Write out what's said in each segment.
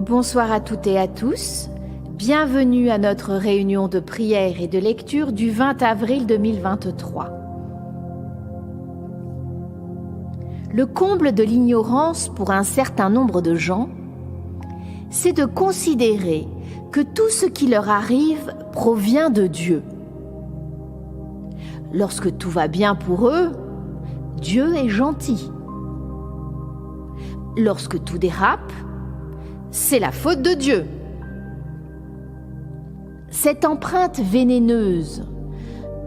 Bonsoir à toutes et à tous. Bienvenue à notre réunion de prière et de lecture du 20 avril 2023. Le comble de l'ignorance pour un certain nombre de gens, c'est de considérer que tout ce qui leur arrive provient de Dieu. Lorsque tout va bien pour eux, Dieu est gentil. Lorsque tout dérape, c'est la faute de Dieu. Cette empreinte vénéneuse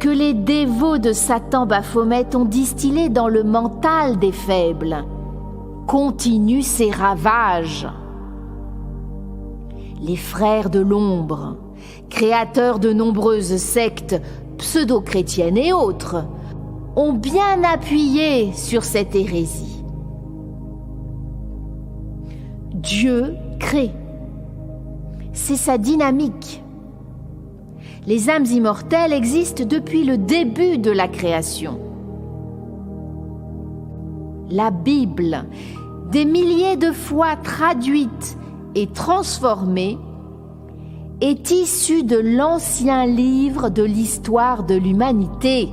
que les dévots de Satan Baphomet ont distillée dans le mental des faibles continue ses ravages. Les frères de l'ombre, créateurs de nombreuses sectes pseudo-chrétiennes et autres, ont bien appuyé sur cette hérésie. Dieu crée. C'est sa dynamique. Les âmes immortelles existent depuis le début de la création. La Bible, des milliers de fois traduite et transformée, est issue de l'ancien livre de l'histoire de l'humanité.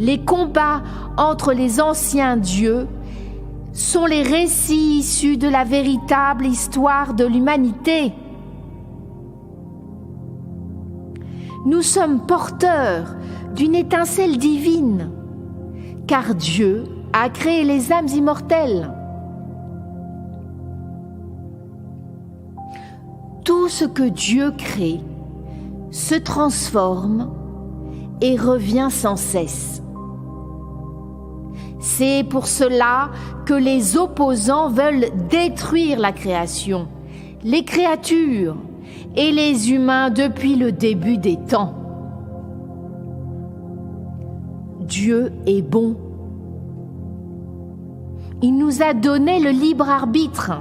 Les combats entre les anciens dieux sont les récits issus de la véritable histoire de l'humanité. Nous sommes porteurs d'une étincelle divine, car Dieu a créé les âmes immortelles. Tout ce que Dieu crée se transforme et revient sans cesse. C'est pour cela que les opposants veulent détruire la création, les créatures et les humains depuis le début des temps. Dieu est bon. Il nous a donné le libre arbitre.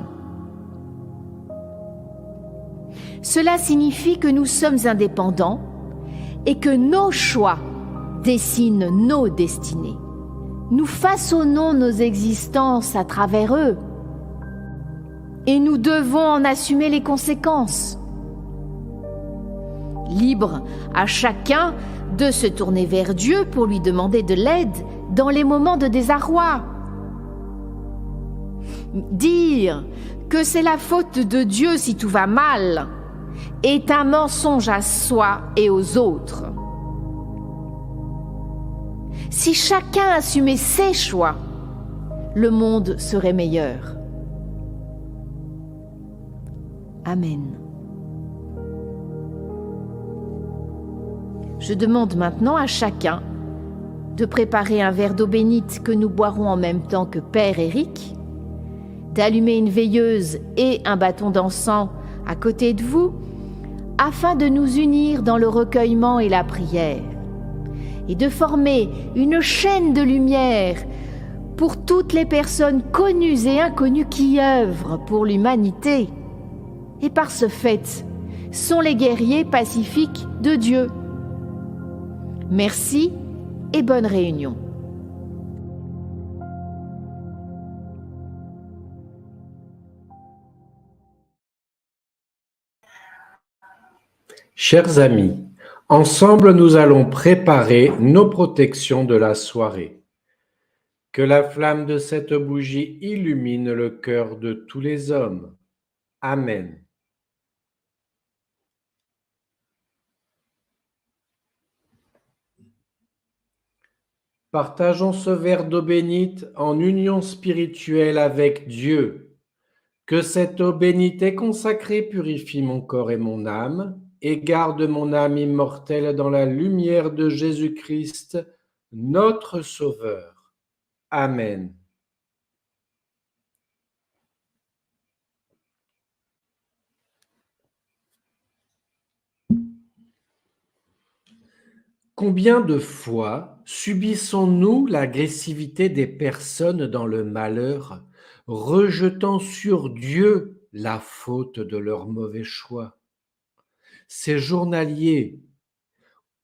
Cela signifie que nous sommes indépendants et que nos choix dessinent nos destinées. Nous façonnons nos existences à travers eux et nous devons en assumer les conséquences. Libre à chacun de se tourner vers Dieu pour lui demander de l'aide dans les moments de désarroi. Dire que c'est la faute de Dieu si tout va mal est un mensonge à soi et aux autres. Si chacun assumait ses choix, le monde serait meilleur. Amen. Je demande maintenant à chacun de préparer un verre d'eau bénite que nous boirons en même temps que Père Éric, d'allumer une veilleuse et un bâton d'encens à côté de vous, afin de nous unir dans le recueillement et la prière, et de former une chaîne de lumière pour toutes les personnes connues et inconnues qui œuvrent pour l'humanité, et par ce fait sont les guerriers pacifiques de Dieu. Merci et bonne réunion. Chers amis, ensemble nous allons préparer nos protections de la soirée. Que la flamme de cette bougie illumine le cœur de tous les hommes. Amen. Partageons ce verre d'eau bénite en union spirituelle avec Dieu. Que cette eau bénite et consacrée purifie mon corps et mon âme, et garde mon âme immortelle dans la lumière de Jésus-Christ, notre Sauveur. Amen. Combien de fois subissons-nous l'agressivité des personnes dans le malheur, rejetant sur Dieu la faute de leur mauvais choix? Ces journaliers,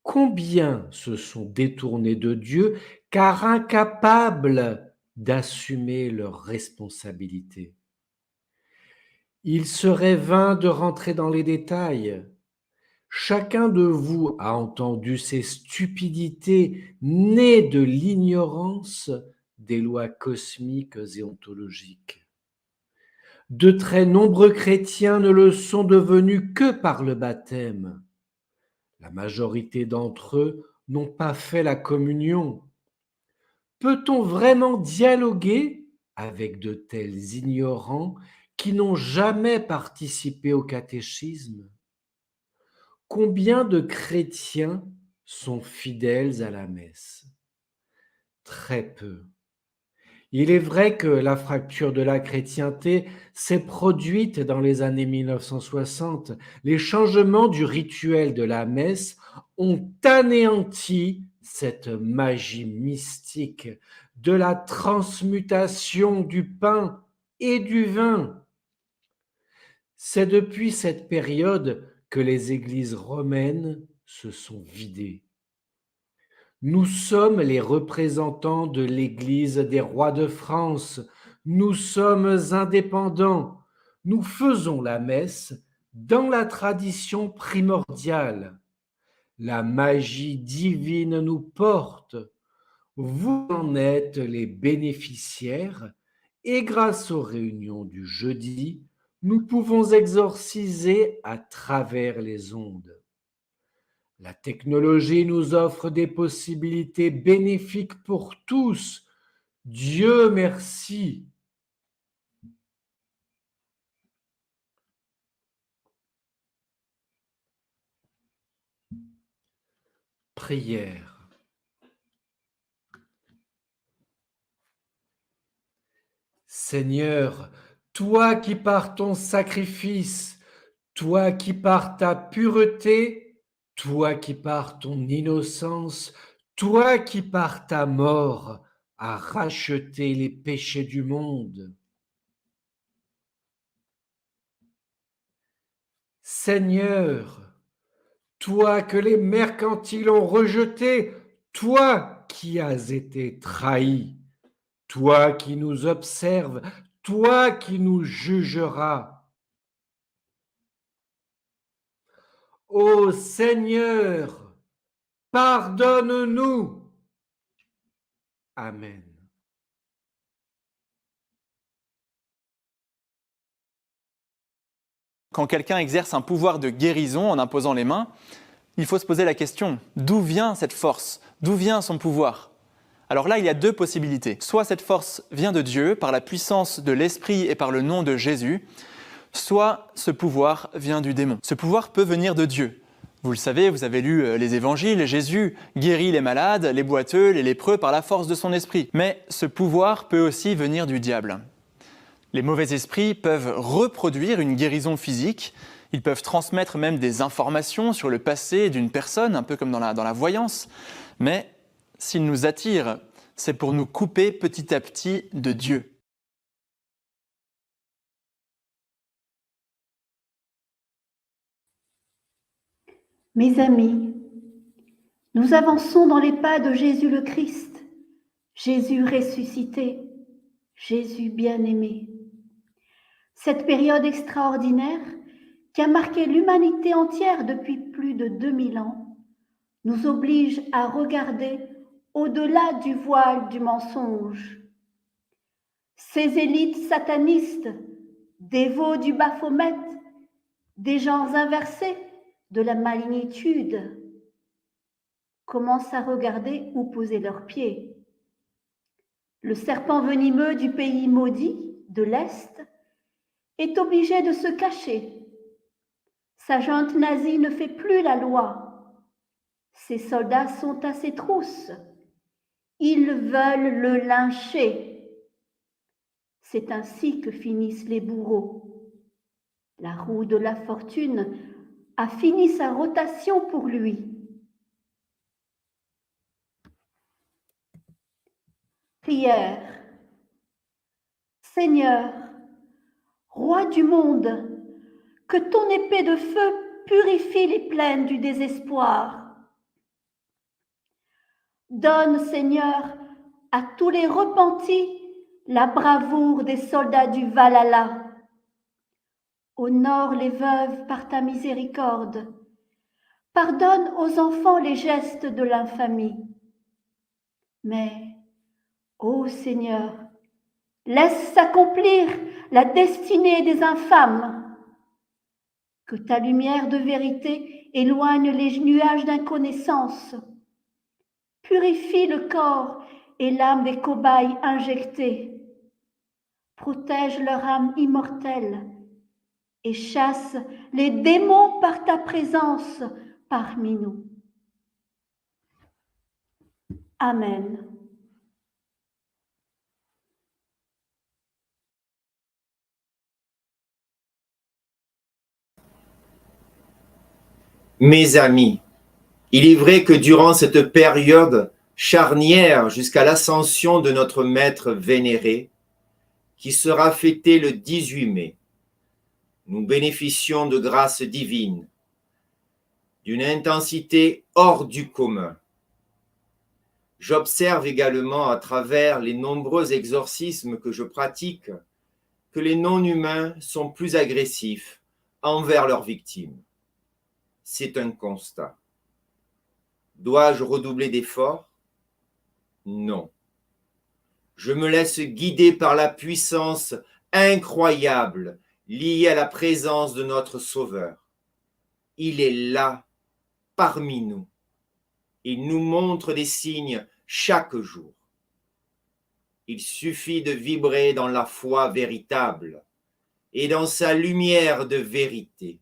combien se sont détournés de Dieu car incapables d'assumer leurs responsabilités? Il serait vain de rentrer dans les détails. Chacun de vous a entendu ces stupidités nées de l'ignorance des lois cosmiques et ontologiques. De très nombreux chrétiens ne le sont devenus que par le baptême. La majorité d'entre eux n'ont pas fait la communion. Peut-on vraiment dialoguer avec de tels ignorants qui n'ont jamais participé au catéchisme? Combien de chrétiens sont fidèles à la messe? Très peu. Il est vrai que la fracture de la chrétienté s'est produite dans les années 1960. Les changements du rituel de la messe ont anéanti cette magie mystique de la transmutation du pain et du vin. C'est depuis cette période que les églises romaines se sont vidées. Nous sommes les représentants de l'Église des rois de France. Nous sommes indépendants. Nous faisons la messe dans la tradition primordiale. La magie divine nous porte. Vous en êtes les bénéficiaires et grâce aux réunions du jeudi, nous pouvons exorciser à travers les ondes. La technologie nous offre des possibilités bénéfiques pour tous. Dieu merci. Prière. Seigneur, toi qui par ton sacrifice, toi qui par ta pureté, toi qui par ton innocence, toi qui par ta mort as racheté les péchés du monde. Seigneur, toi que les mercantiles ont rejeté, toi qui as été trahi, toi qui nous observes, toi qui nous jugeras. Ô Seigneur, pardonne-nous. Amen. Quand quelqu'un exerce un pouvoir de guérison en imposant les mains, il faut se poser la question, d'où vient cette force? D'où vient son pouvoir? Alors là, il y a deux possibilités. Soit cette force vient de Dieu, par la puissance de l'Esprit et par le nom de Jésus, soit ce pouvoir vient du démon. Ce pouvoir peut venir de Dieu. Vous le savez, vous avez lu les évangiles, Jésus guérit les malades, les boiteux, les lépreux par la force de son esprit. Mais ce pouvoir peut aussi venir du diable. Les mauvais esprits peuvent reproduire une guérison physique, ils peuvent transmettre même des informations sur le passé d'une personne, un peu comme dans la voyance, mais s'ils nous attirent, c'est pour nous couper petit à petit de Dieu. Mes amis, nous avançons dans les pas de Jésus le Christ, Jésus ressuscité, Jésus bien-aimé. Cette période extraordinaire qui a marqué l'humanité entière depuis plus de 2000 ans nous oblige à regarder au-delà du voile du mensonge. Ces élites satanistes, dévots du Baphomet, des genres inversés, de la malignitude, commencent à regarder où poser leurs pieds. Le serpent venimeux du pays maudit, de l'Est, est obligé de se cacher. Sa junte nazie ne fait plus la loi. Ses soldats sont à ses trousses. Ils veulent le lyncher. C'est ainsi que finissent les bourreaux. La roue de la fortune a fini sa rotation pour lui. Prière. Seigneur, Roi du monde, que ton épée de feu purifie les plaines du désespoir. Donne, Seigneur, à tous les repentis la bravoure des soldats du Valhalla. Honore les veuves par ta miséricorde. Pardonne aux enfants les gestes de l'infamie. Mais, ô Seigneur, laisse s'accomplir la destinée des infâmes. Que ta lumière de vérité éloigne les nuages d'inconnaissance. Purifie le corps et l'âme des cobayes injectés. Protège leur âme immortelle et chasse les démons par ta présence parmi nous. Amen. Mes amis, il est vrai que durant cette période charnière jusqu'à l'ascension de notre Maître vénéré, qui sera fêtée le 18 mai, nous bénéficions de grâces divines, d'une intensité hors du commun. J'observe également à travers les nombreux exorcismes que je pratique que les non-humains sont plus agressifs envers leurs victimes. C'est un constat. Dois-je redoubler d'efforts? Non. Je me laisse guider par la puissance incroyable liée à la présence de notre Sauveur. Il est là, parmi nous. Il nous montre des signes chaque jour. Il suffit de vibrer dans la foi véritable et dans sa lumière de vérité.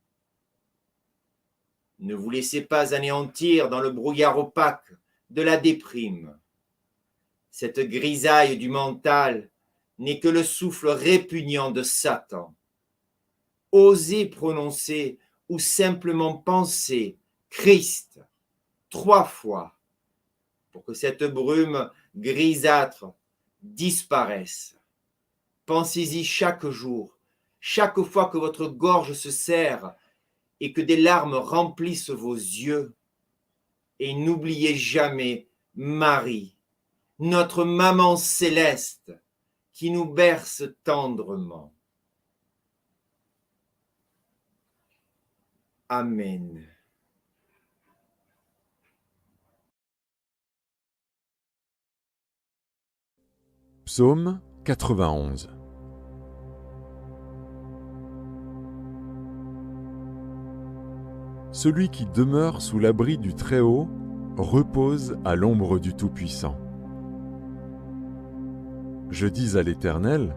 Ne vous laissez pas anéantir dans le brouillard opaque de la déprime. Cette grisaille du mental n'est que le souffle répugnant de Satan. Osez prononcer ou simplement penser Christ 3 fois pour que cette brume grisâtre disparaisse. Pensez-y chaque jour, chaque fois que votre gorge se serre et que des larmes remplissent vos yeux. Et n'oubliez jamais Marie, notre maman céleste, qui nous berce tendrement. Amen. Psaume 91. Celui qui demeure sous l'abri du Très-Haut repose à l'ombre du Tout-Puissant. Je dis à l'Éternel,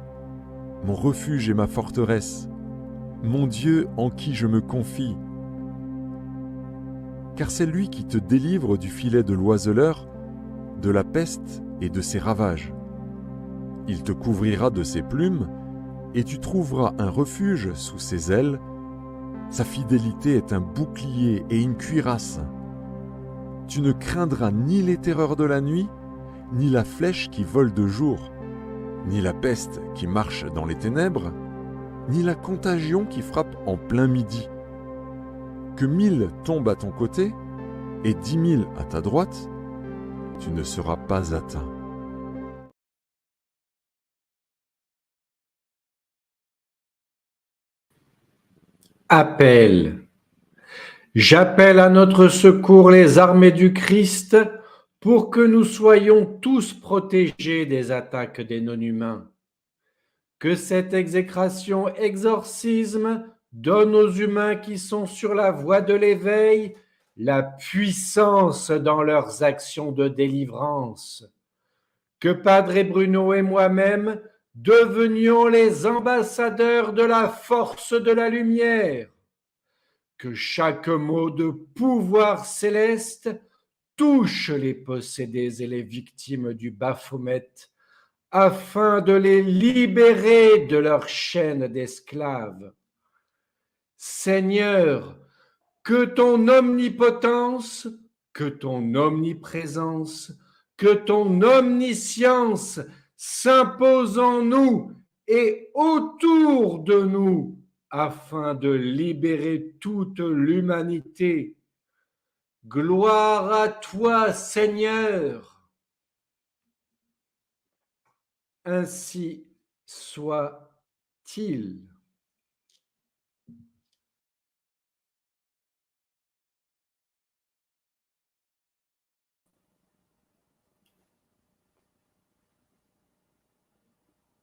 mon refuge et ma forteresse, mon Dieu en qui je me confie. Car c'est lui qui te délivre du filet de l'oiseleur, de la peste et de ses ravages. Il te couvrira de ses plumes, et tu trouveras un refuge sous ses ailes. Sa fidélité est un bouclier et une cuirasse. Tu ne craindras ni les terreurs de la nuit, ni la flèche qui vole de jour, ni la peste qui marche dans les ténèbres, ni la contagion qui frappe en plein midi. Que 1000 tombent à ton côté et 10 000 à ta droite, tu ne seras pas atteint. Appel. J'appelle à notre secours les armées du Christ pour que nous soyons tous protégés des attaques des non-humains. Que cette exécration exorcisme donne aux humains qui sont sur la voie de l'éveil la puissance dans leurs actions de délivrance. Que Padre Bruno et moi-même devenions les ambassadeurs de la force de la lumière. Que chaque mot de pouvoir céleste touche les possédés et les victimes du Baphomet, afin de les libérer de leur chaîne d'esclaves. Seigneur, que ton omnipotence, que ton omniprésence, que ton omniscience s'imposent en nous et autour de nous, afin de libérer toute l'humanité. Gloire à toi, Seigneur. Ainsi soit-il.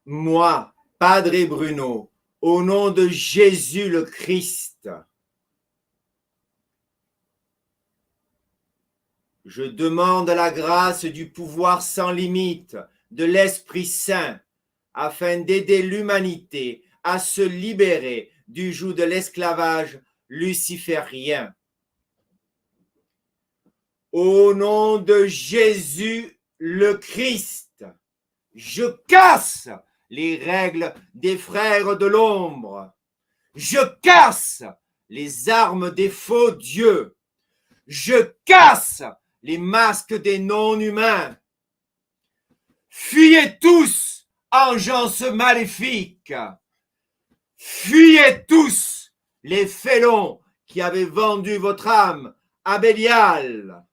Moi, Padre Bruno, au nom de Jésus le Christ, je demande la grâce du pouvoir sans limite de l'Esprit Saint afin d'aider l'humanité à se libérer du joug de l'esclavage luciférien. Au nom de Jésus le Christ, je casse les règles des frères de l'ombre. Je casse les armes des faux dieux. Je casse les masques des non-humains. Fuyez tous, engeance maléfique. Fuyez tous, les félons qui avaient vendu votre âme à Bélial.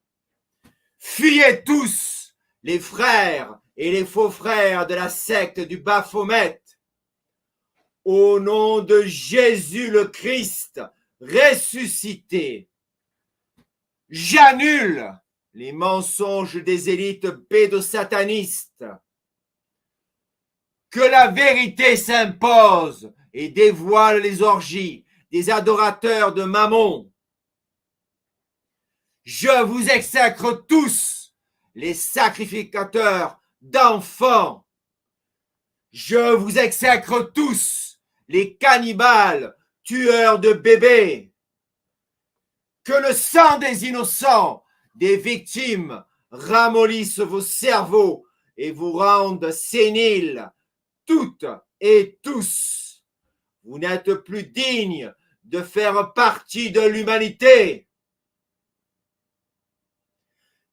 Fuyez tous, les frères et les faux frères de la secte du Baphomet. Au nom de Jésus le Christ ressuscité, j'annule les mensonges des élites pédosatanistes. Que la vérité s'impose et dévoile les orgies des adorateurs de Mammon. Je vous exècre tous, les sacrificateurs d'enfants. Je vous exècre tous, les cannibales, tueurs de bébés. Que le sang des innocents, des victimes, ramollisse vos cerveaux et vous rende séniles, toutes et tous. Vous n'êtes plus dignes de faire partie de l'humanité.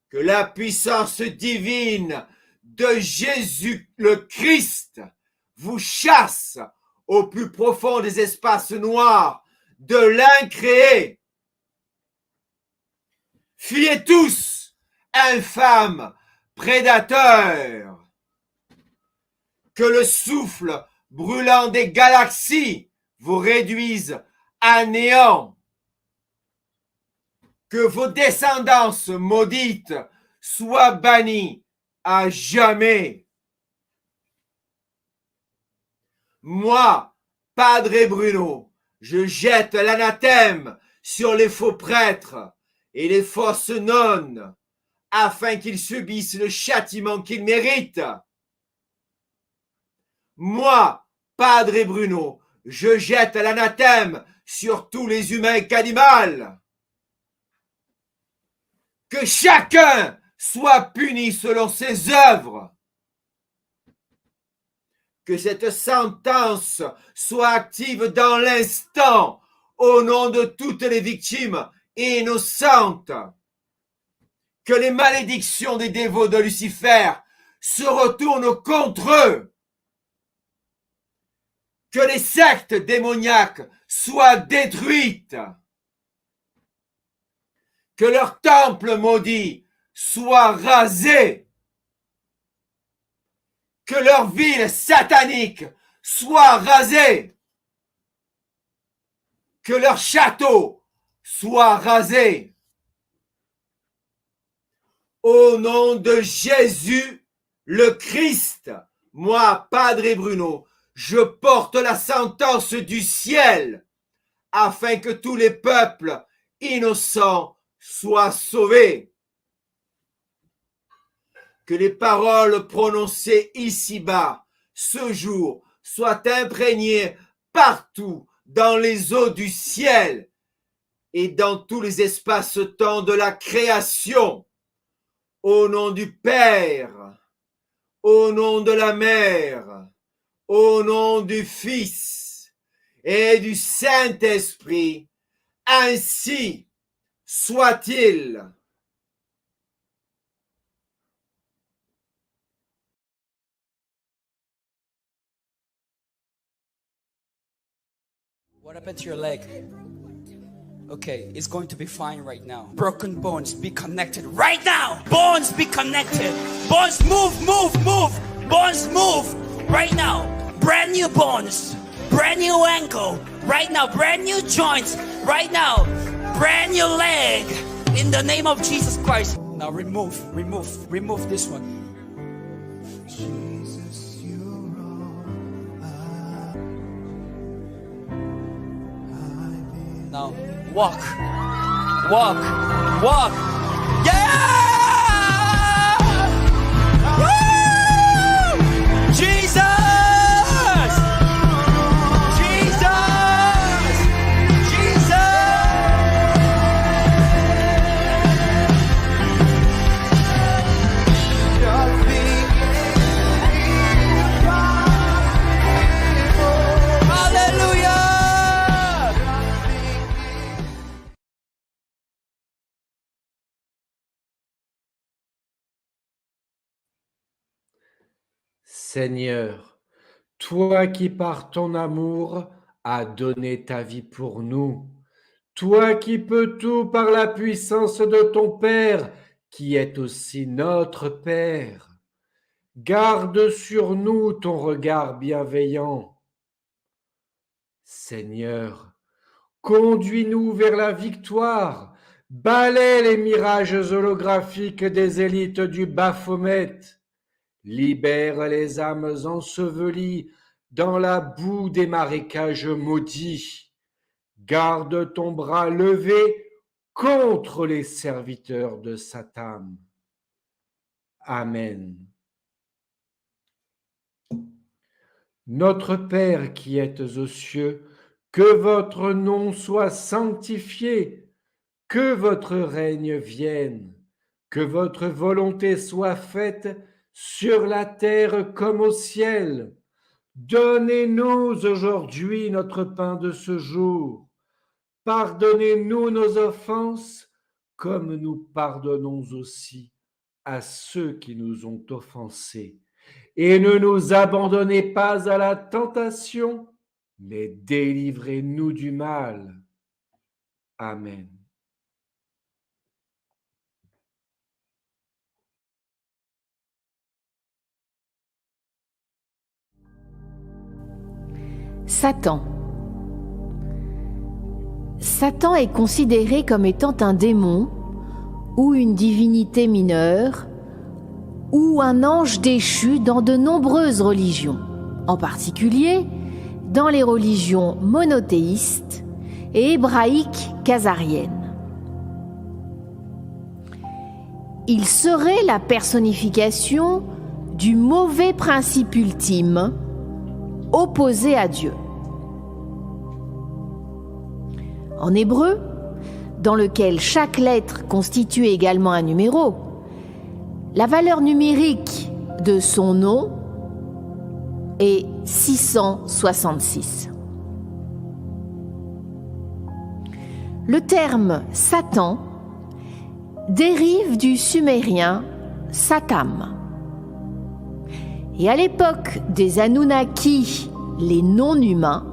Que la puissance divine de Jésus le Christ vous chasse au plus profond des espaces noirs de l'incréé. Fuyez tous, infâmes prédateurs. Que le souffle brûlant des galaxies vous réduise à néant. Que vos descendances maudites soient bannies à jamais. Moi, Padre Bruno, je jette l'anathème sur les faux prêtres et les fausses nonnes, afin qu'ils subissent le châtiment qu'ils méritent. Moi, Padre Bruno, je jette l'anathème sur tous les humains cannibales. Que chacun soit puni selon ses œuvres. Que cette sentence soit active dans l'instant au nom de toutes les victimes innocentes. Que les malédictions des dévots de Lucifer se retournent contre eux. Que les sectes démoniaques soient détruites. Que leur temple maudit soit rasé. Que leur ville satanique soit rasée. Que leur château soit rasé. Au nom de Jésus le Christ, moi, Padre Bruno, je porte la sentence du ciel afin que tous les peuples innocents soient sauvés. Que les paroles prononcées ici-bas, ce jour, soient imprégnées partout dans les eaux du ciel et dans tous les espaces-temps de la création. Au nom du Père, au nom de la Mère, au nom du Fils et du Saint-Esprit, ainsi soit-il. What happened to your leg? Okay, it's going to be fine right now. Broken bones, be connected right now. Bones, be connected. Bones, move, move, move. Bones, move right now. Brand new bones, brand new ankle, right now. Brand new joints, right now. Brand new leg, in the name of Jesus Christ. Now remove this one. Jesus, you're all now. Walk. Walk. Walk. Yeah! Woo! Jesus! Jesus! Jesus! Hallelujah! Seigneur, toi qui par ton amour as donné ta vie pour nous, toi qui peux tout par la puissance de ton Père, qui est aussi notre Père, garde sur nous ton regard bienveillant. Seigneur, conduis-nous vers la victoire, balaie les mirages holographiques des élites du Baphomet, libère les âmes ensevelies dans la boue des marécages maudits. Garde ton bras levé contre les serviteurs de Satan. Amen. Notre Père qui êtes aux cieux, que votre nom soit sanctifié, que votre règne vienne, que votre volonté soit faite sur la terre comme au ciel. Donnez-nous aujourd'hui notre pain de ce jour. Pardonnez-nous nos offenses, comme nous pardonnons aussi à ceux qui nous ont offensés. Et ne nous abandonnez pas à la tentation, mais délivrez-nous du mal. Amen. Satan. Satan est considéré comme étant un démon ou une divinité mineure ou un ange déchu dans de nombreuses religions, en particulier dans les religions monothéistes et hébraïques khazariennes. Il serait la personnification du mauvais principe ultime opposé à Dieu. En hébreu, dans lequel chaque lettre constitue également un numéro, la valeur numérique de son nom est 666. Le terme Satan dérive du sumérien Satam. Et à l'époque des Anunnaki, les non-humains,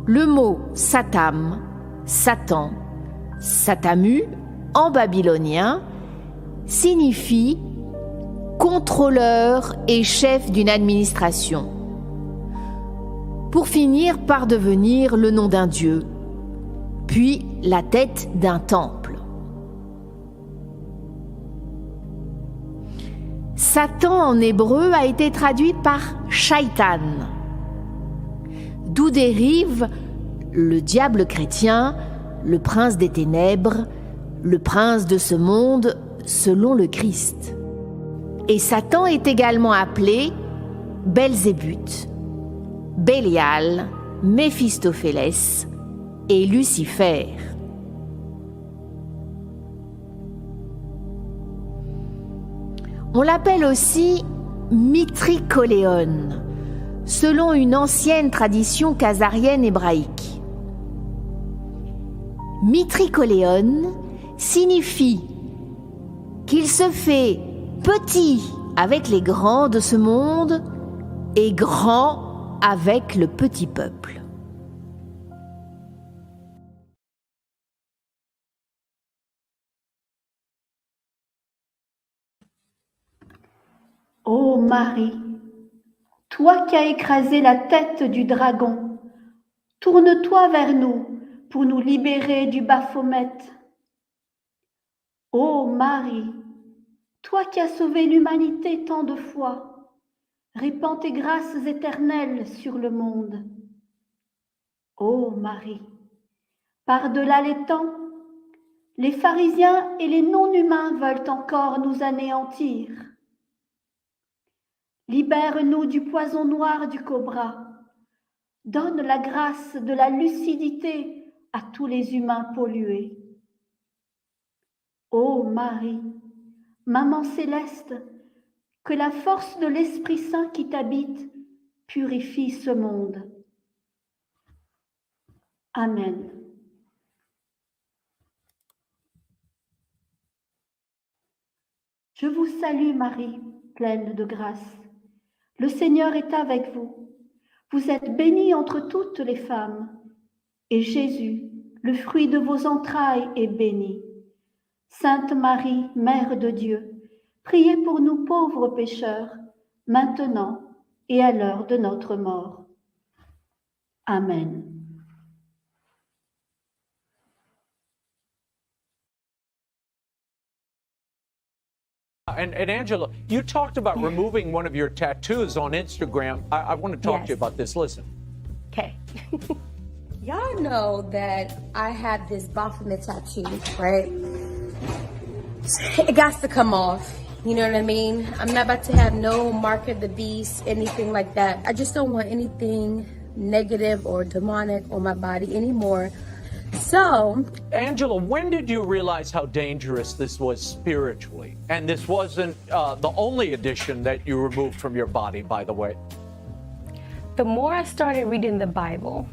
le mot Satam, Satan, Satamu, en babylonien, signifie contrôleur et chef d'une administration, pour finir par devenir le nom d'un dieu, puis la tête d'un temple. Satan en hébreu a été traduit par Shaitan, d'où dérive le diable chrétien, le prince des ténèbres, le prince de ce monde selon le Christ. Et Satan est également appelé Belzébuth, Bélial, Méphistophélès et Lucifer. On l'appelle aussi Mitrikoléon, selon une ancienne tradition khazarienne hébraïque. Mitrikoléon signifie qu'il se fait petit avec les grands de ce monde et grand avec le petit peuple. Ô Marie, toi qui as écrasé la tête du dragon, tourne-toi vers nous pour nous libérer du Baphomet. Ô Marie, toi qui as sauvé l'humanité tant de fois, répands tes grâces éternelles sur le monde. Ô Marie, Par-delà les temps, les pharisiens et les non-humains veulent encore nous anéantir. Libère-nous du poison noir du cobra. Donne la grâce de la lucidité à tous les humains pollués. Ô Marie, Maman céleste, que la force de l'Esprit Saint qui t'habite purifie ce monde. Amen. Je vous salue Marie, pleine de grâce. Le Seigneur est avec vous. Vous êtes bénie entre toutes les femmes, et Jésus, le fruit de vos entrailles, est béni. Sainte Marie, Mère de Dieu, priez pour nous pauvres pécheurs, maintenant et à l'heure de notre mort. Amen. And Angela, you talked about removing one of your tattoos on Instagram. I want to talk to you about this. Listen. Okay. Y'all know that I have this Baphomet tattoo, right? It got to come off. You know what I mean? I'm not about to have no mark of the beast, anything like that. I just don't want anything negative or demonic on my body anymore. So, Angela, when did you realize how dangerous this was spiritually? And this wasn't the only addition that you removed from your body, by the way. the more I started reading the Bible,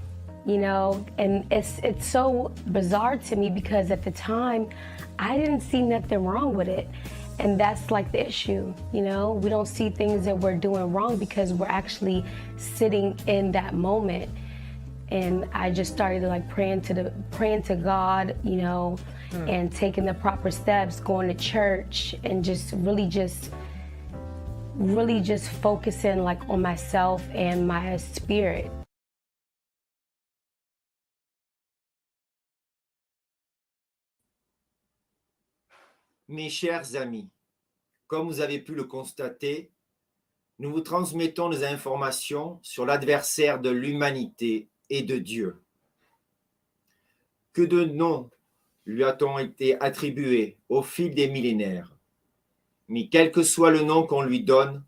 you know, and it's so bizarre to me because at the time, I didn't see nothing wrong with it. And that's like the issue, you know? We don't see things that we're doing wrong because we're actually sitting in that moment. And I just started like praying to God, you know, and taking the proper steps, going to church, and just really focusing like on myself and my spirit. Mes chers amis, comme vous avez pu le constater, nous vous transmettons des informations sur l'adversaire de l'humanité et de Dieu. Que de noms lui a-t-on été attribués au fil des millénaires? Mais quel que soit le nom qu'on lui donne,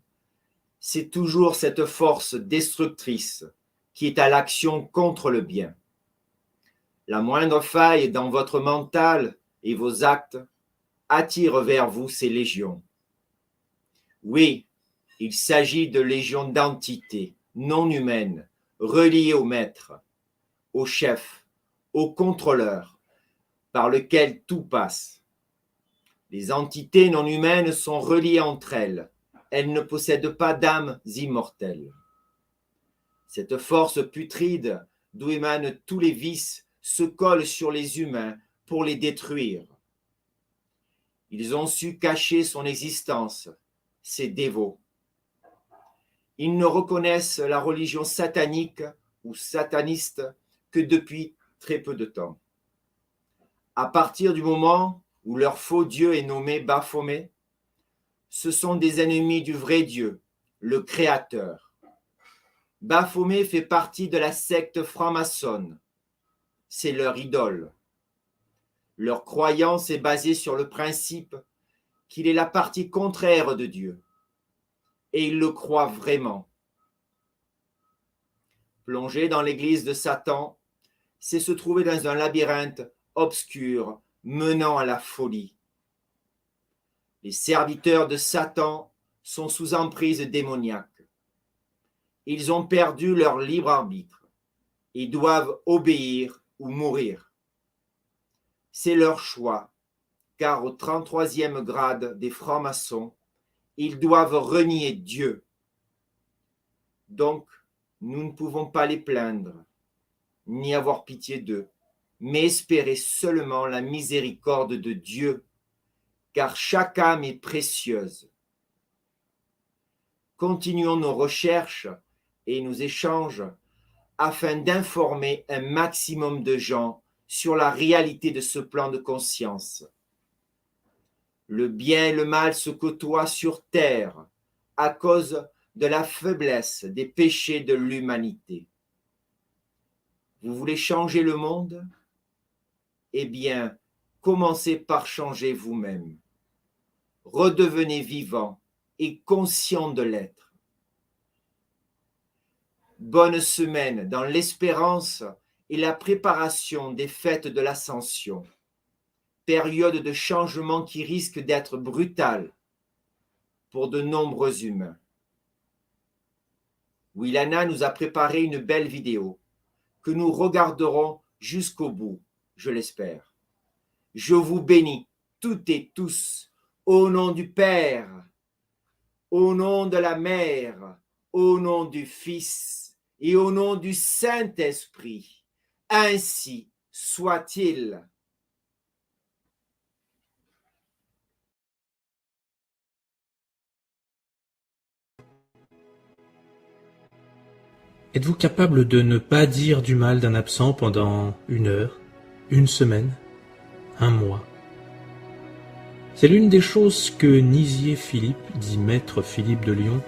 c'est toujours cette force destructrice qui est à l'action contre le bien. La moindre faille dans votre mental et vos actes attire vers vous ces légions. Oui, il s'agit de légions d'entités non humaines, reliées au maître, au chef, au contrôleur, par lequel tout passe. Les entités non humaines sont reliées entre elles. Elles ne possèdent pas d'âmes immortelles. Cette force putride d'où émanent tous les vices se colle sur les humains pour les détruire. Ils ont su cacher son existence, ces dévots. Ils ne reconnaissent la religion satanique ou sataniste que depuis très peu de temps. À partir du moment où leur faux Dieu est nommé Baphomet, ce sont des ennemis du vrai Dieu, le Créateur. Baphomet fait partie de la secte franc-maçonne. C'est leur idole. Leur croyance est basée sur le principe qu'il est la partie contraire de Dieu. Et ils le croient vraiment. Plonger dans l'église de Satan, c'est se trouver dans un labyrinthe obscur menant à la folie. Les serviteurs de Satan sont sous emprise démoniaque. Ils ont perdu leur libre arbitre. Ils doivent obéir ou mourir. C'est leur choix, car au 33e grade des francs-maçons, ils doivent renier Dieu. Donc, nous ne pouvons pas les plaindre, ni avoir pitié d'eux, mais espérer seulement la miséricorde de Dieu, car chaque âme est précieuse. Continuons nos recherches et nos échanges afin d'informer un maximum de gens sur la réalité de ce plan de conscience. Le bien et le mal se côtoient sur terre à cause de la faiblesse des péchés de l'humanité. Vous voulez changer le monde? eh bien, commencez par changer vous-même. Redevenez vivant et conscient de l'être. Bonne semaine dans l'espérance et la préparation des fêtes de l'Ascension, période de changement qui risque d'être brutale pour de nombreux humains. Willana nous a préparé une belle vidéo que nous regarderons jusqu'au bout, je l'espère. Je vous bénis toutes et tous au nom du Père, au nom de la Mère, au nom du Fils et au nom du Saint-Esprit. Ainsi soit-il. Êtes-vous capable de ne pas dire du mal d'un absent pendant 1 heure, 1 semaine, 1 mois? C'est l'une des choses que Nizier Philippe, dit maître Philippe de Lyon,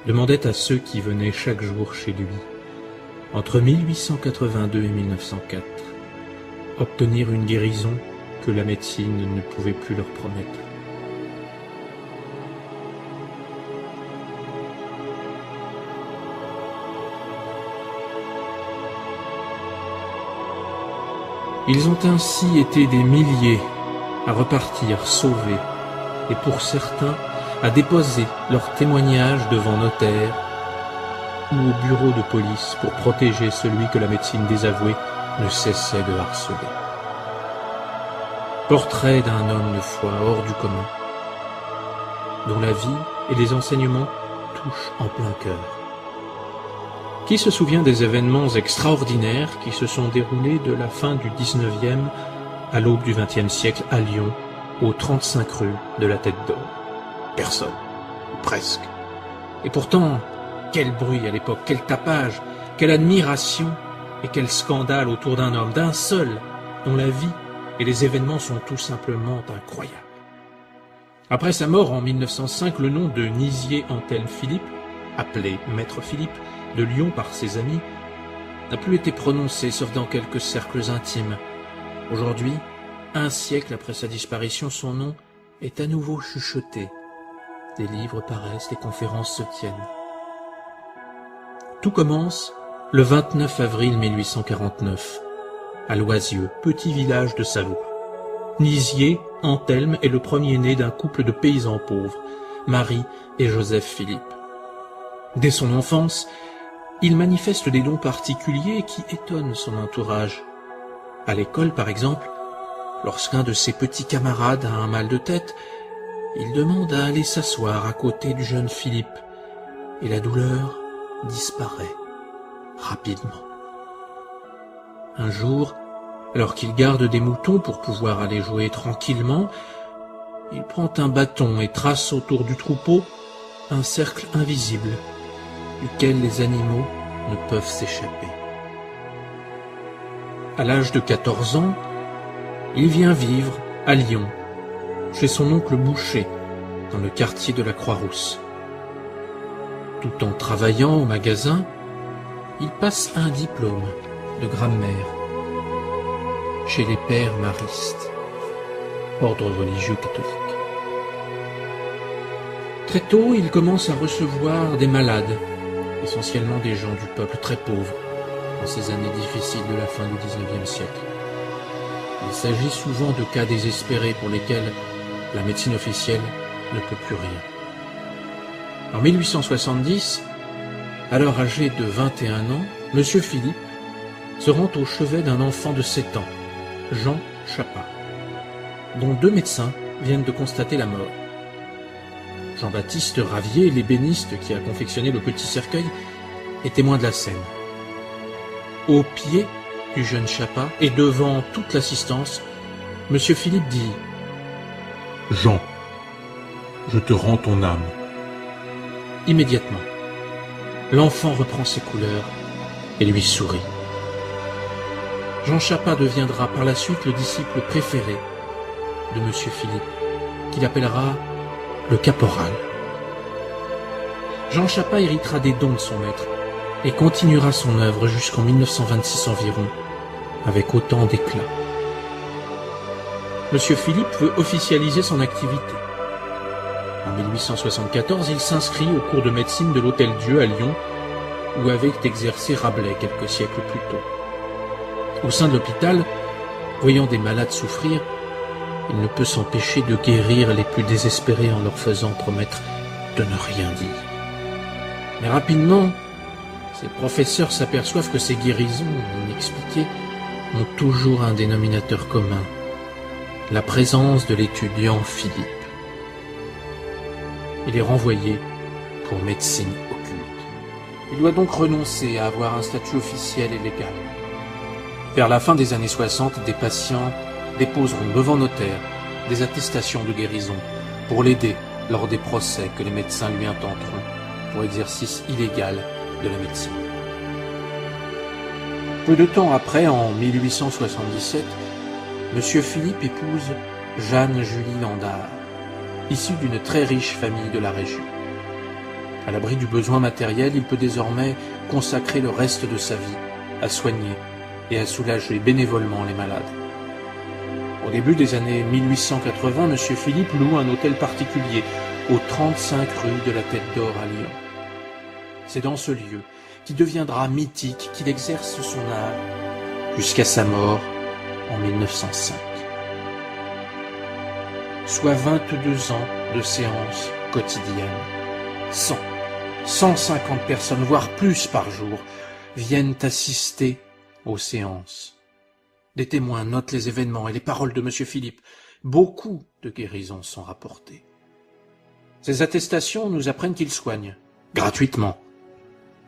demandait à ceux qui venaient chaque jour chez lui, entre 1882 et 1904, obtenir une guérison que la médecine ne pouvait plus leur promettre. Ils ont ainsi été des milliers à repartir sauvés, et pour certains à déposer leur témoignage devant notaire ou au bureau de police pour protéger celui que la médecine désavouée ne cessait de harceler. Portrait d'un homme de foi hors du commun, dont la vie et les enseignements touchent en plein cœur. Qui se souvient des événements extraordinaires qui se sont déroulés de la fin du 19e à l'aube du 20e siècle à Lyon, aux 35 rues de la Tête d'Or? Personne, ou presque. Et pourtant, quel bruit à l'époque, quel tapage, quelle admiration et quel scandale autour d'un homme, d'un seul, dont la vie et les événements sont tout simplement incroyables. Après sa mort en 1905, le nom de Nizier Anthelme Philippe, appelé Maître Philippe, de Lyon par ses amis, n'a plus été prononcé sauf dans quelques cercles intimes. Aujourd'hui, 1 siècle après sa disparition, son nom est à nouveau chuchoté. Des livres paraissent, des conférences se tiennent. Tout commence le 29 avril 1849, à Loisieux, petit village de Saloum. Nizier Anthelme est le premier-né d'un couple de paysans pauvres, Marie et Joseph Philippe. Dès son enfance, il manifeste des dons particuliers qui étonnent son entourage. À l'école, par exemple, lorsqu'un de ses petits camarades a un mal de tête, il demande à aller s'asseoir à côté du jeune Philippe, et la douleur disparaît rapidement. Un jour, alors qu'il garde des moutons pour pouvoir aller jouer tranquillement, il prend un bâton et trace autour du troupeau un cercle invisible, duquel les animaux ne peuvent s'échapper. À l'âge de 14 ans, il vient vivre à Lyon, chez son oncle Boucher, dans le quartier de la Croix-Rousse. Tout en travaillant au magasin, il passe un diplôme de grammaire chez les pères maristes, ordre religieux catholique. Très tôt, il commence à recevoir des malades, essentiellement des gens du peuple très pauvres, dans ces années difficiles de la fin du XIXe siècle. Il s'agit souvent de cas désespérés pour lesquels la médecine officielle ne peut plus rien. En 1870, alors âgé de 21 ans, M. Philippe se rend au chevet d'un enfant de 7 ans, Jean Chappat, dont 2 médecins viennent de constater la mort. Jean-Baptiste Ravier, l'ébéniste qui a confectionné le petit cercueil, est témoin de la scène. Au pied du jeune Chappat et devant toute l'assistance, M. Philippe dit « Jean, je te rends ton âme. » Immédiatement, l'enfant reprend ses couleurs et lui sourit. Jean Chappat deviendra par la suite le disciple préféré de M. Philippe, qu'il appellera le caporal. Jean Chappat héritera des dons de son maître et continuera son œuvre jusqu'en 1926 environ, avec autant d'éclat. M. Philippe veut officialiser son activité. En 1874, il s'inscrit au cours de médecine de l'Hôtel-Dieu à Lyon, où avait exercé Rabelais quelques siècles plus tôt. Au sein de l'hôpital, voyant des malades souffrir, il ne peut s'empêcher de guérir les plus désespérés en leur faisant promettre de ne rien dire. Mais rapidement, ses professeurs s'aperçoivent que ces guérisons inexpliquées ont toujours un dénominateur commun, la présence de l'étudiant Philippe. Il est renvoyé pour médecine occulte. Il doit donc renoncer à avoir un statut officiel et légal. Vers la fin des années 60, des patients déposeront devant notaire des attestations de guérison pour l'aider lors des procès que les médecins lui intenteront pour exercice illégal de la médecine. Peu de temps après, en 1877, M. Philippe épouse Jeanne-Julie Landard, issue d'une très riche famille de la région. À l'abri du besoin matériel, il peut désormais consacrer le reste de sa vie à soigner et à soulager bénévolement les malades. Au début des années 1880, M. Philippe loue un hôtel particulier au 35 rue de la Tête d'Or à Lyon. C'est dans ce lieu, qui deviendra mythique, qu'il exerce son art jusqu'à sa mort en 1905. Soit 22 ans de séances quotidiennes. 150 personnes, voire plus par jour, viennent assister aux séances. Des témoins notent les événements et les paroles de M. Philippe. Beaucoup de guérisons sont rapportées. Ces attestations nous apprennent qu'il soigne, gratuitement,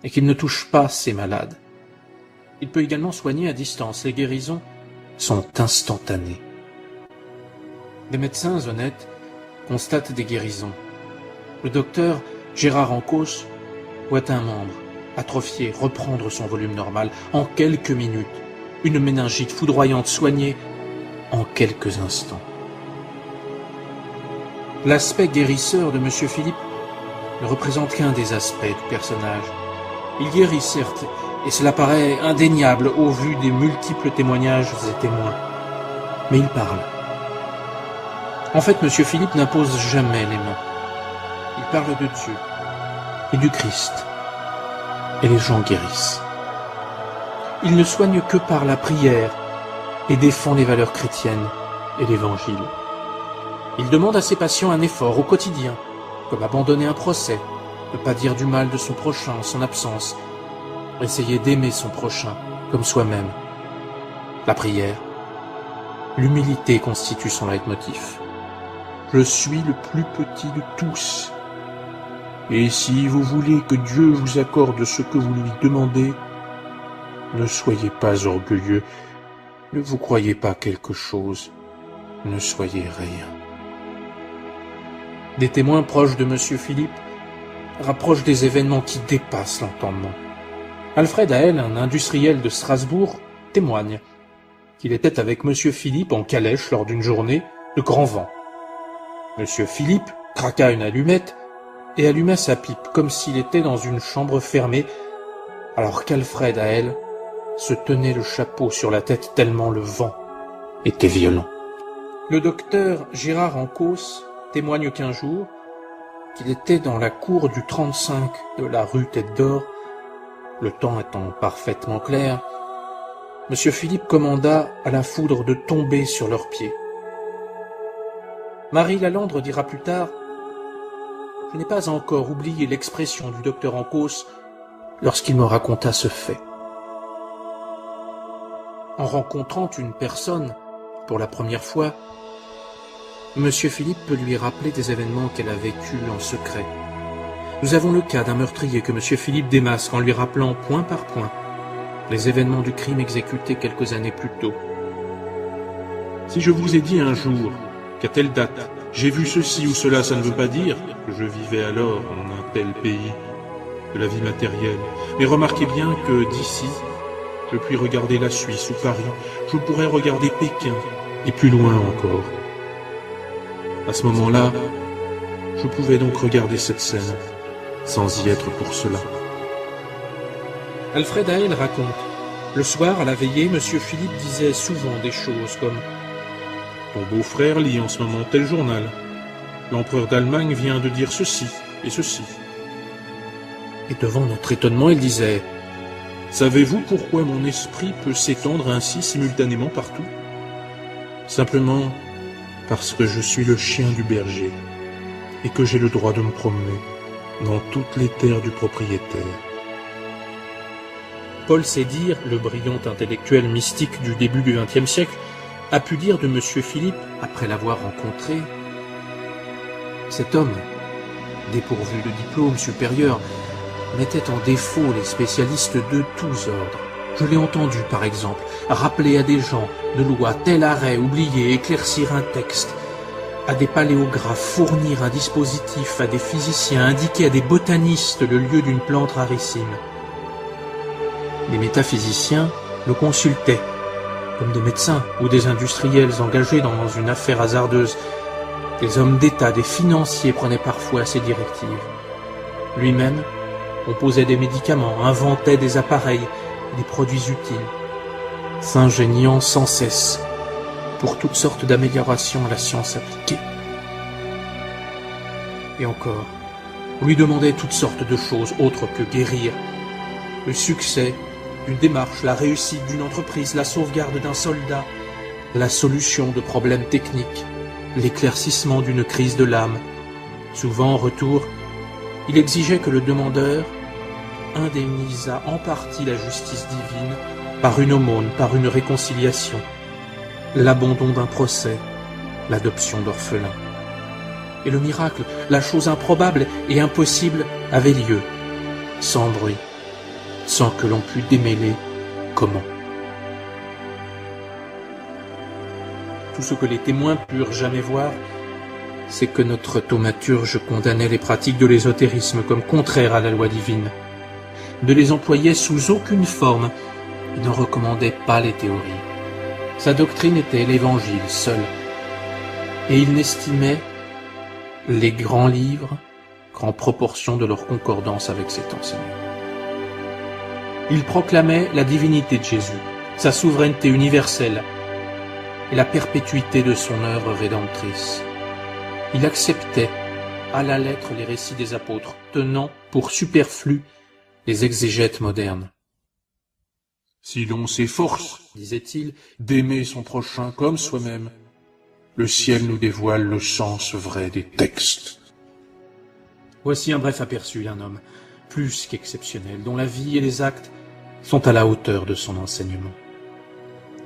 et qu'il ne touche pas ses malades. Il peut également soigner à distance. Les guérisons sont instantanées. Des médecins honnêtes constatent des guérisons. Le docteur Gérard Ancos voit un membre atrophié reprendre son volume normal en quelques minutes. Une méningite foudroyante soignée en quelques instants. L'aspect guérisseur de M. Philippe ne représente qu'un des aspects du personnage. Il guérit certes, et cela paraît indéniable au vu des multiples témoignages et témoins. Mais il parle. En fait, M. Philippe n'impose jamais les mains. Il parle de Dieu et du Christ, et les gens guérissent. Il ne soigne que par la prière et défend les valeurs chrétiennes et l'Évangile. Il demande à ses patients un effort au quotidien, comme abandonner un procès, ne pas dire du mal de son prochain en son absence, essayer d'aimer son prochain comme soi-même. La prière, l'humilité constitue son leitmotiv. Je suis le plus petit de tous. Et si vous voulez que Dieu vous accorde ce que vous lui demandez, ne soyez pas orgueilleux, ne vous croyez pas quelque chose, ne soyez rien. Des témoins proches de M. Philippe rapprochent des événements qui dépassent l'entendement. Alfred Hael, un industriel de Strasbourg, témoigne qu'il était avec M. Philippe en calèche lors d'une journée de grand vent. M. Philippe craqua une allumette et alluma sa pipe comme s'il était dans une chambre fermée, alors qu'Alfred Hael se tenait le chapeau sur la tête tellement le vent était violent. Le docteur Gérard Ancos témoigne qu'un jour, qu'il était dans la cour du 35 de la rue Tête d'Or, le temps étant parfaitement clair, M. Philippe commanda à la foudre de tomber sur leurs pieds. Marie Lalande dira plus tard « Je n'ai pas encore oublié l'expression du docteur Ancos lorsqu'il me raconta ce fait. » En rencontrant une personne pour la première fois, M. Philippe peut lui rappeler des événements qu'elle a vécus en secret. Nous avons le cas d'un meurtrier que M. Philippe démasque en lui rappelant point par point les événements du crime exécuté quelques années plus tôt. Si je vous ai dit un jour qu'à telle date, j'ai vu ceci ou cela, ça ne veut pas dire que je vivais alors en un tel pays de la vie matérielle. Mais remarquez bien que d'ici, je puis regarder la Suisse ou Paris, je pourrais regarder Pékin et plus loin encore. À ce moment-là, je pouvais donc regarder cette scène sans y être pour cela. Alfred Hael raconte. Le soir, à la veillée, M. Philippe disait souvent des choses comme « Ton beau-frère lit en ce moment tel journal. L'empereur d'Allemagne vient de dire ceci et ceci. Et devant notre étonnement, il disait « Savez-vous pourquoi mon esprit peut s'étendre ainsi simultanément partout ? Simplement parce que je suis le chien du berger et que j'ai le droit de me promener dans toutes les terres du propriétaire. » Paul Sédir, le brillant intellectuel mystique du début du XXe siècle, a pu dire de M. Philippe, après l'avoir rencontré, « Cet homme, dépourvu de diplôme supérieur, mettait en défaut les spécialistes de tous ordres. Je l'ai entendu, par exemple, rappeler à des gens de loi tel arrêt oublié, éclaircir un texte, à des paléographes fournir un dispositif, à des physiciens indiquer à des botanistes le lieu d'une plante rarissime. Des métaphysiciens le consultaient, comme des médecins ou des industriels engagés dans une affaire hasardeuse. Des hommes d'État, des financiers prenaient parfois ses directives. Lui-même composait des médicaments, inventait des appareils, des produits utiles, s'ingéniant sans cesse pour toutes sortes d'améliorations à la science appliquée. Et encore, on lui demandait toutes sortes de choses autres que guérir, le succès d'une démarche, la réussite d'une entreprise, la sauvegarde d'un soldat, la solution de problèmes techniques, l'éclaircissement d'une crise de l'âme. Souvent, en retour, il exigeait que le demandeur indemnisât en partie la justice divine par une aumône, par une réconciliation, l'abandon d'un procès, l'adoption d'orphelins. Et le miracle, la chose improbable et impossible, avait lieu, sans bruit, sans que l'on pût démêler comment. Tout ce que les témoins purent jamais voir, c'est que notre thaumaturge condamnait les pratiques de l'ésotérisme comme contraires à la loi divine, ne les employait sous aucune forme et n'en recommandait pas les théories. Sa doctrine était l'évangile seul, et il n'estimait les grands livres qu'en proportion de leur concordance avec cet enseignement. Il proclamait la divinité de Jésus, sa souveraineté universelle et la perpétuité de son œuvre rédemptrice. Il acceptait à la lettre les récits des apôtres, tenant pour superflus les exégètes modernes. « Si l'on s'efforce, disait-il, d'aimer son prochain comme soi-même, le ciel nous dévoile le sens vrai des textes. » Voici un bref aperçu d'un homme plus qu'exceptionnel, dont la vie et les actes sont à la hauteur de son enseignement.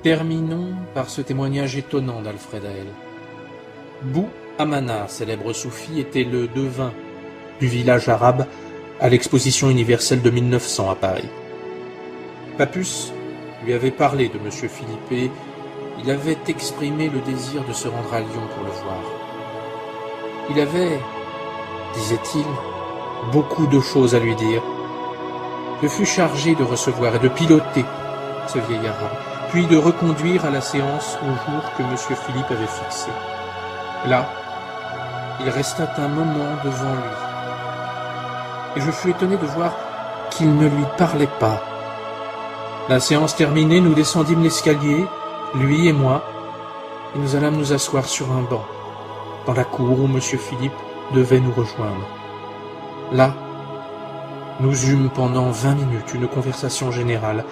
Terminons par ce témoignage étonnant d'Alfred Haël. Bou Amana, célèbre soufi, était le devin du village arabe à l'exposition universelle de 1900 à Paris. Papus lui avait parlé de M. Philippe et il avait exprimé le désir de se rendre à Lyon pour le voir. Il avait, disait-il, beaucoup de choses à lui dire. Je fus chargé de recevoir et de piloter ce vieil arabe, puis de reconduire à la séance au jour que M. Philippe avait fixé. Là, il resta un moment devant lui, et je fus étonné de voir qu'il ne lui parlait pas. La séance terminée, nous descendîmes l'escalier, lui et moi, et nous allâmes nous asseoir sur un banc, dans la cour où M. Philippe devait nous rejoindre. Là, nous eûmes pendant 20 minutes une conversation générale,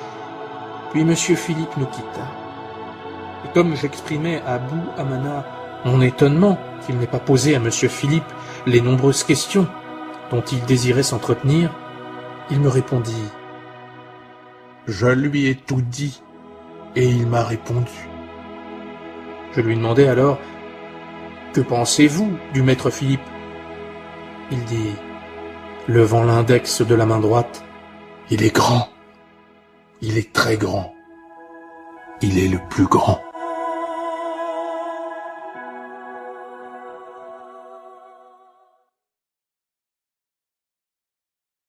puis M. Philippe nous quitta. Et comme j'exprimais à Bou Amana mon étonnement qu'il n'ait pas posé à M. Philippe les nombreuses questions dont il désirait s'entretenir, il me répondit « Je lui ai tout dit, et il m'a répondu. » Je lui demandai alors « Que pensez-vous du maître Philippe ?» Il dit, levant l'index de la main droite, « Il est grand, il est très grand, il est le plus grand. »